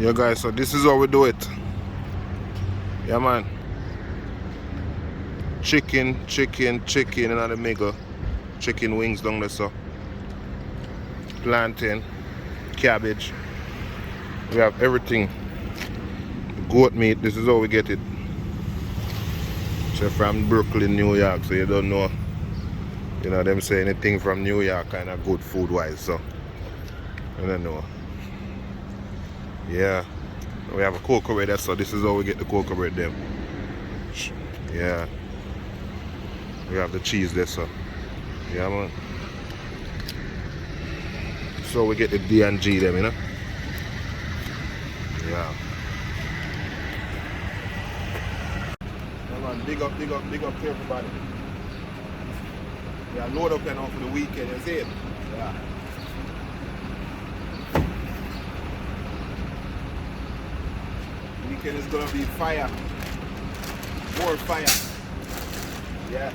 Yeah guys, so this is how we do it. Yeah man. Chicken and the mega. Chicken wings down there, so plantain, cabbage. We have everything. Goat meat, this is how we get it. So from Brooklyn, New York, so you don't know, them say anything from New York kind of good food wise, so I don't know. Yeah. We have a cocoa bread, so this is how we get the cocoa bread them. Yeah. We have the cheese there, so yeah man. So we get the D&G them, Yeah. Yeah man, big up to everybody. Yeah, load up now for the weekend, you see it? Yeah. Weekend is gonna be fire. More fire. Yeah.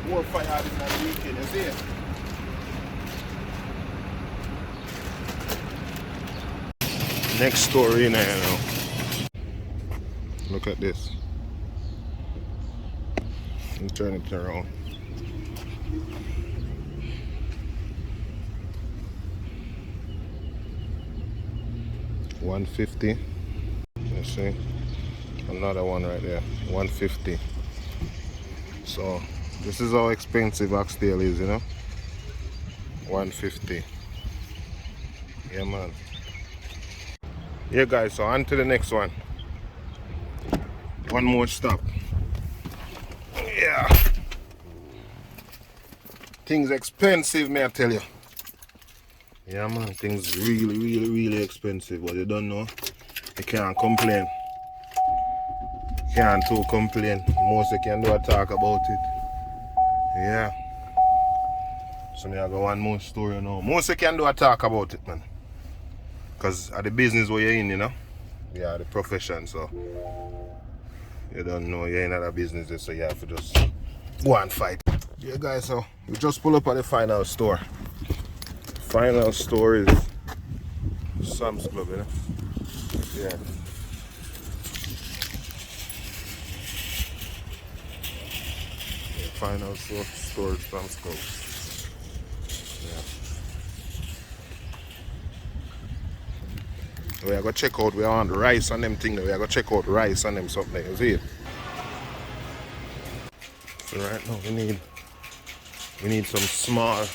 More fire than the weekend, you see it? Next story in there now. Look at this. Let me turn it around. $150. You see? Another one right there. $150. So this is how expensive oxtail is, $150. Yeah man. Yeah guys, so on to the next one. One more stop. Yeah. Things expensive, may I tell you. Yeah man, things really expensive, but you don't know. You can't complain. Can't too complain. Most you can do a talk about it. Yeah. So me I got one more story now. Most you can do a talk about it, man. Cause of the business where you're in, Yeah, the profession, so you don't know you're in that business, so you have to just go and fight. Yeah guys, so we just pull up at the final store. Final store is Sam's Club, Yeah. Final store is Sam's Club. Yeah. We are gonna check out, we want rice and them thing, we are gonna check out rice and them something, you see it? So right now we need some small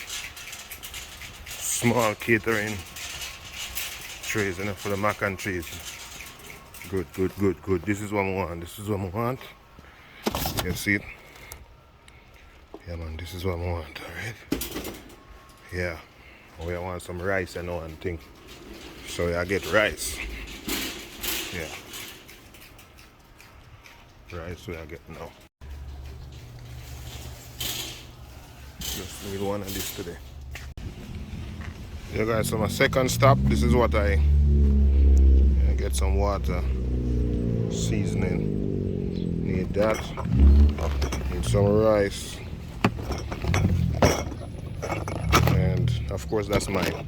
catering trays, for the mac and cheese. Good. This is what I want. You can see it? Yeah man, this is what I want, alright? Yeah. We want some rice and one thing. So I get rice. Yeah. Rice we I get now. Just need one of this today. Yeah guys, so my second stop, this is what I get some water, seasoning. Need that. Need some rice. And of course that's mine.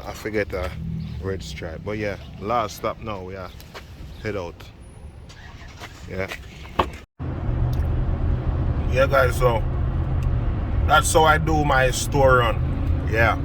I forget a red stripe. But yeah, last stop now, we are head out. Yeah. Yeah guys, so that's how I do my store run. Yeah.